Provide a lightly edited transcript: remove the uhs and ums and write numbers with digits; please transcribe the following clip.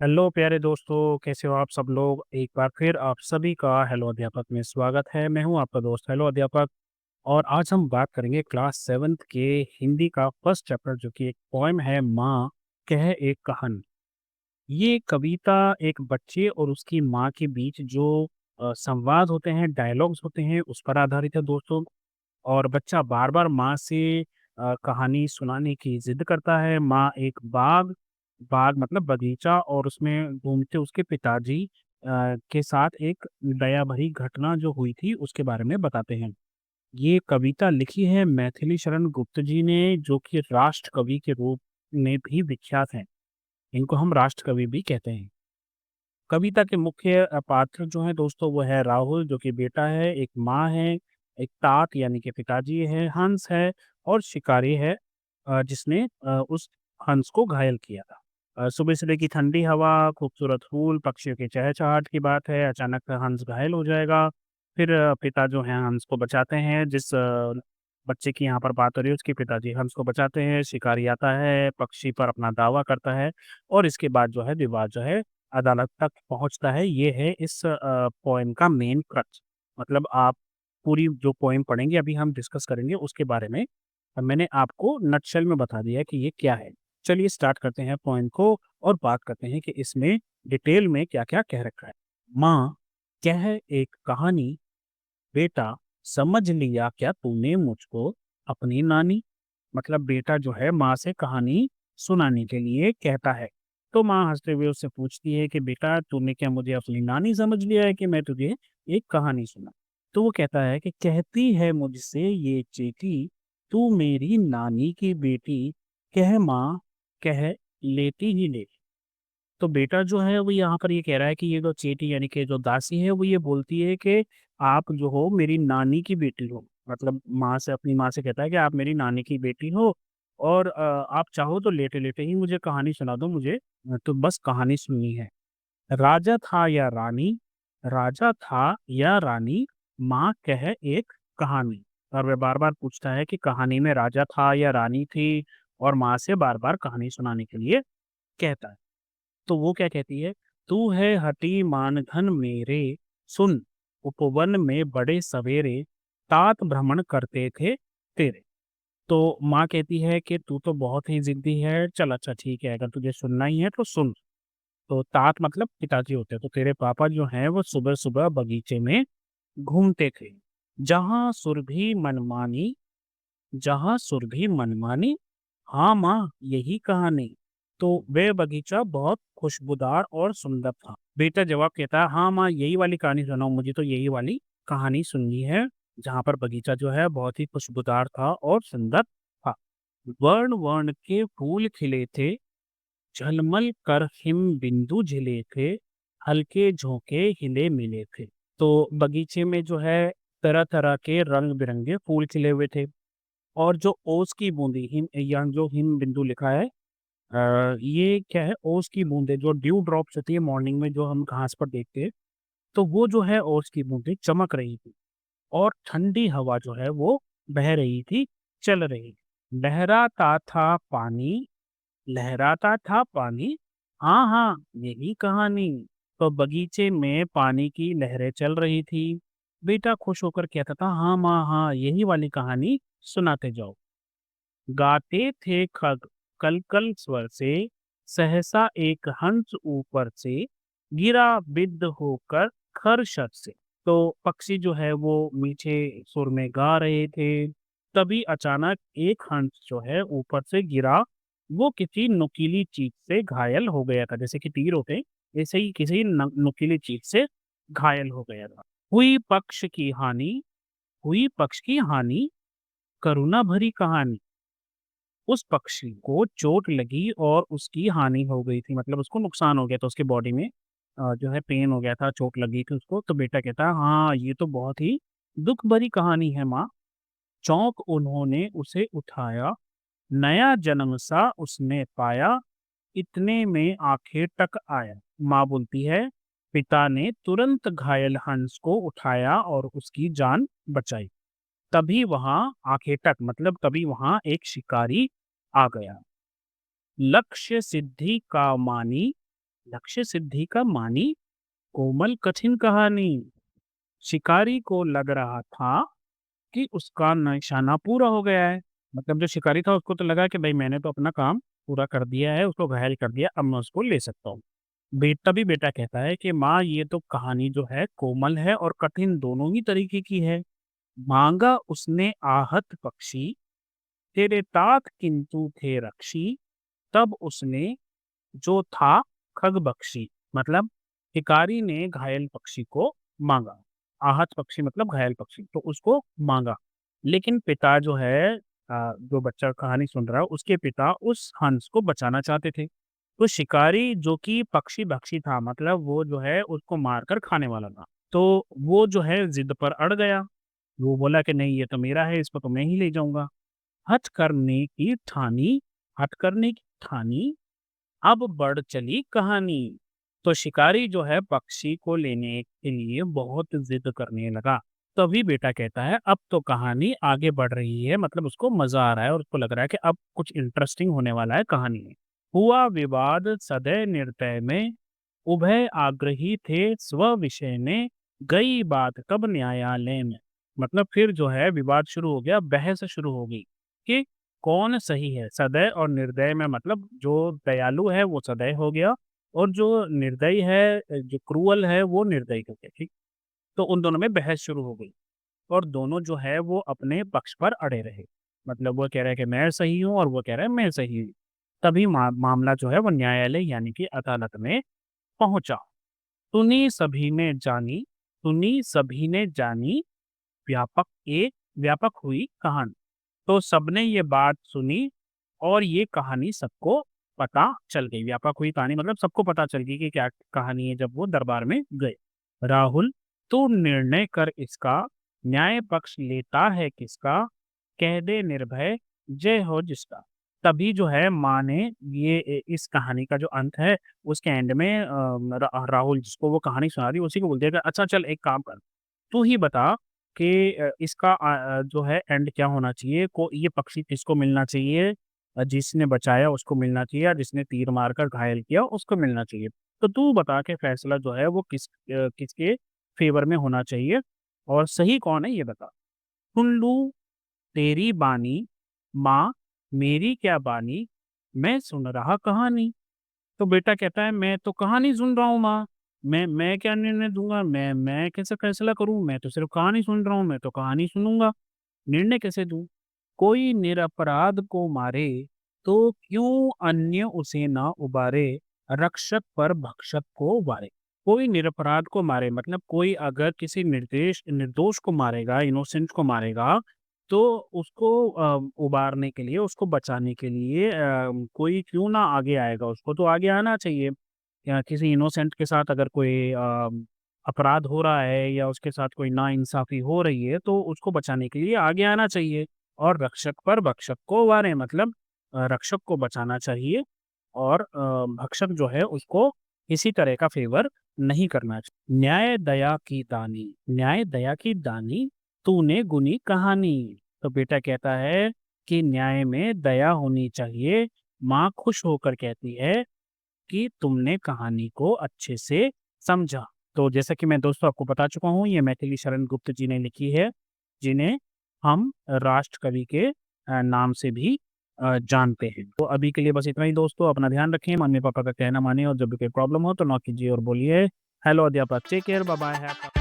Hello प्यारे दोस्तों, कैसे हो आप सब लोग? एक बार फिर आप सभी का हेलो अध्यापक में स्वागत है। मैं हूं आपका दोस्त हेलो अध्यापक। और आज हम बात करेंगे क्लास 7th के हिंदी का फर्स्ट चैप्टर, जो कि एक पोएम है, माँ कह एक कहानी। ये कविता एक बच्चे और उसकी माँ के बीच जो संवाद होते हैं, डायलॉग्स होते हैं, उस पर आधारित है दोस्तों। और बच्चा बार-बार माँ से कहानी सुनाने की ज़िद करता है। माँ एक बाग बाग मतलब बगीचा, और उसमें घूमते उसके पिताजी के साथ एक दया भरी घटना जो हुई थी, उसके बारे में बताते हैं। ये कविता लिखी है मैथिली शरण गुप्त जी ने, जो कि राष्ट्र कवि के रूप में भी विख्यात हैं। इनको हम राष्ट्र कवि भी कहते हैं। कविता के मुख्य पात्र जो हैं दोस्तों, वो है राहुल, जो कि बेटा है, एक माँ है, एक तात यानी कि पिताजी है, हंस है, और शिकारी है जिसने उस हंस को घायल किया था। सुबह-सुबह की ठंडी हवा, खूबसूरत फूल, पक्षियों की चहचहाट की बात है। अचानक हंस घायल हो जाएगा। फिर पिता जो हैं हंस को बचाते हैं। जिस बच्चे की यहाँ पर बात हो रही है, उसके पिताजी हंस को बचाते हैं। शिकारी आता है, पक्षी पर अपना दावा करता है, और इसके बाद जो है विवाद जो है अदालत तक पहुँचता है। ये है इस पोएम का मेन क्रक्स। मतलब आप पूरी जो पोएम पढ़ेंगे, अभी हम डिस्कस करेंगे उसके बारे में। मैंने आपको नटशेल में बता दिया है कि ये क्या है। चलिए स्टार्ट करते हैं पोएम को, और बात करते हैं कि इसमें डिटेल में क्या-क्या कह रखा है। माँ कह एक कहानी, बेटा समझ लिया क्या तूने मुझको अपनी नानी। मतलब बेटा जो है माँ से कहानी सुनाने के लिए कहता है। तो माँ हंसते हुए उससे पूछती है कि बेटा तूने क्या मुझे अपनी नानी समझ लिया है कि मैं तुझे एक कहानी सुना। तो वो कहता है कि कहती है मुझसे ये चींटी, तू मेरी नानी की बेटी, कह माँ कह लेती ही लेती। तो बेटा जो है वो यहाँ पर ये कह रहा है कि ये जो चेटी यानी कि जो दासी है, वो ये बोलती है कि आप जो हो मेरी नानी की बेटी हो। मतलब माँ से, अपनी माँ से कहता है कि आप मेरी नानी की बेटी हो, और आप चाहो तो लेटे-लेटे ही मुझे कहानी सुना दो, मुझे तो बस कहानी सुननी है। राजा था या रानी, राजा था या रानी, माँ कह एक कहानी। और वह बार-बार पूछता है कि कहानी में राजा था या रानी थी, और माँ से बार-बार कहानी सुनाने के लिए कहता है। तो वो क्या कहती है, तू है हटी मानधन मेरे, सुन उपवन में बड़े सवेरे, तात भ्रमण करते थे तेरे। तो माँ कहती है कि तू तो बहुत ही जिद्दी है, चल अच्छा ठीक है, अगर तुझे सुनना ही है तो सुन। तो तात मतलब पिताजी होते हैं। तो तेरे पापा जो हैं वो सुबह-सुबह बगीचे में घूमते थे। जहाँ सुरभि मनमानी जहाँ सुरभि मनमानी, हाँ माँ यही कहानी। तो वह बगीचा बहुत खुशबूदार और सुंदर था। बेटा जवाब कहता है, हाँ माँ यही वाली कहानी सुनाओ, मुझे तो यही वाली कहानी सुननी है, जहाँ पर बगीचा जो है बहुत ही खुशबूदार था और सुंदर था। वर्ण वर्ण के फूल खिले थे, झलमल कर हिम बिंदु झिले थे, हल्के झोंके हिले मिले थे। तो बगीचे में जो है तरह तरह के रंग बिरंगे फूल खिले हुए थे, और जो ओस की बूंदी हिम, या जो हिम बिंदु लिखा है, ये क्या है, ओस की बूंदें जो ड्यू ड्रॉप्स होती है मॉर्निंग में, जो हम घास पर देखते हैं, तो वो जो है ओस की बूंदें चमक रही थी, और ठंडी हवा जो है वो बह रही थी, चल रही थी। लहराता था पानी, हाँ हाँ यही कहानी। तो बगीचे में पानी की लहरें चल रही थी। बेटा खुश होकर कहता था, हाँ माँ हाँ यही वाली कहानी सुनाते जाओ। गाते थे खग कल-कल स्वर से, सहसा एक हंस ऊपर से, गिरा बिद्ध होकर खरशर से। तो पक्षी जो है वो मीठे सुर में गा रहे थे। तभी अचानक एक हंस जो है ऊपर से गिरा, वो किसी नुकीली चीज से घायल हो गया था। जैसे कि तीर होते हैं, ऐसे ही किसी नुकीली चीज से घायल हो गया था। हुई पक्ष की हानि हुई पक्ष की हानि, करुणा भरी कहानी। उस पक्षी को चोट लगी और उसकी हानि हो गई थी, मतलब उसको नुकसान हो गया था, उसकी बॉडी में जो है पेन हो गया था, चोट लगी थी उसको। तो बेटा कहता है, हाँ ये तो बहुत ही दुख भरी कहानी है माँ। चौंक उन्होंने उसे उठाया, नया जन्म सा उसने पाया, इतने में आखिर तक आया। माँ बोलती है, पिता ने तुरंत घायल हंस को उठाया और उसकी जान बचाई। तभी वहां आखिर तक मतलब तभी वहां एक शिकारी आ गया। लक्ष्य सिद्धि का मानी, लक्ष्य सिद्धि का मानी कोमल कठिन कहानी। शिकारी को लग रहा था कि उसका निशाना पूरा हो गया है। मतलब जो शिकारी था उसको तो लगा कि भाई मैंने तो अपना काम पूरा कर दिया है, उसको घायल कर दिया, अब मैं उसको ले सकता हूँ। बेटा कहता है कि माँ ये तो कहानी जो है कोमल है और कठिन दोनों ही तरीके की है। माँगा उसने आहत पक्षी, तेरे तात किंतु थे रक्षी, तब उसने जो था खग बख्शी। मतलब शिकारी ने घायल पक्षी को माँगा। आहत पक्षी मतलब घायल पक्षी, तो उसको माँगा। लेकिन पिता जो है जो बच्चा कहानी सुन रहा है उसके पिता उस हंस को बचाना चाहते थे। तो शिकारी जो कि पक्षी-भक्षी था मतलब वो जो है उसको मारकर खाने वाला था। तो वो जो है ज़िद पर अड़ गया। वो बोला कि नहीं ये तो मेरा है, इसको तो मैं ही ले जाऊँगा। हठ करने की ठानी, अब बढ़ चली कहानी। तो शिकारी जो है पक्षी को लेने के लिए बहुत जिद करने लगा। तभी बेटा कहता है अब तो कहानी आगे बढ़ रही है, मतलब उसको मजा आ रहा है और उसको लग रहा है कि अब कुछ इंटरेस्टिंग होने वाला है कहानी में। हुआ विवाद सदै निर्दय में, उभय आग्रही थे स्व विषय ने, गई बात कब न्यायालय में। मतलब फिर जो है विवाद शुरू हो गया, बहस शुरू हो गई कि कौन सही है? सदय और निर्दय में मतलब जो दयालु है वो सदय हो गया और जो निर्दयी है जो क्रूअल है वो निर्दयी हो गया, ठीक? तो उन दोनों में बहस शुरू हो गई और दोनों जो है वो अपने पक्ष पर अड़े रहे। मतलब वो कह रहा है कि मैं सही हूँ और वो कह रहा है मैं सही हूँ। तभी मामला जो है वो न्यायालय यानी कि अदालत में पहुँचा। सुनी सभी ने जानी, सुनी सभी ने जानी, व्यापक एक व्यापक हुई कहानी। तो सबने ये बात सुनी और ये कहानी सबको पता चल गई। व्यापक हुई कहानी मतलब सबको पता चल गई कि क्या कहानी है जब वो दरबार में गए। राहुल, तू निर्णय कर इसका, न्याय पक्ष लेता है किसका, कह दे निर्भय जय हो जिसका। तभी जो है माँ ने ये इस कहानी का जो अंत है उसके एंड में राहुल जिसको वो कहानी सुना रही उसी को बोल दिया कि अच्छा चल एक काम कर, तू ही बता कि इसका जो है एंड क्या होना चाहिए? को ये पक्षी किसको मिलना चाहिए? जिसने बचाया उसको मिलना चाहिए या जिसने तीर मारकर घायल किया उसको मिलना चाहिए। तो तू बता के फैसला जो है वो किसके फ़ेवर में होना चाहिए और सही कौन है ये बता। सुन लूँ तेरी बानी, माँ मेरी क्या बानी, मैं सुन रहा कहानी। तो बेटा कहता है मैं तो कहानी सुन रहा हूँ माँ, मैं क्या निर्णय दूँगा? मैं कैसे फैसला करूँ? मैं तो सिर्फ़ कहानी सुन रहा हूँ, मैं तो कहानी सुनूँगा, निर्णय कैसे दूँ? कोई निरपराध को मारे, तो क्यों अन्य उसे ना उबारे, रक्षक पर भक्षक को वारे। कोई निरपराध को मारे मतलब कोई अगर किसी निर्दोष को मारेगा, इनोसेंट को मारेगा, तो उसको उबारने के लिए, उसको बचाने के लिए कोई क्यों ना आगे आएगा, उसको तो आगे आना चाहिए। या किसी इनोसेंट के साथ अगर कोई अपराध हो रहा है या उसके साथ कोई नाइंसाफ़ी हो रही है, तो उसको बचाने के लिए आगे आना चाहिए और रक्षक पर भक्षक को वारें मतलब रक्षक को बचाना चाहिए और भक्षक जो है उसको किसी तरह का फ़ेवर नहीं करना चाहिए। न्याय दया की दानी, तूने गुनी कहानी। तो बेटा कहता है कि न्याय में दया होनी चाहिए। माँ खुश होकर कहती है कि तुमने कहानी को अच्छे से समझा। तो जैसा कि मैं दोस्तों आपको बता चुका हूँ, ये मैथिली शरण गुप्त जी ने लिखी है, जिन्हें हम राष्ट्र कवि के नाम से भी जानते हैं। तो अभी के लिए बस इतना ही दोस्तों, अपना ध्यान रखें, मम्मी-पापा का कहना मानिए और जब भी कोई प्रॉब्लम हो तो नॉक कीजिए और बोलिए, हेलो अध्यापक, टेक केयर, बाय-बाय, हैव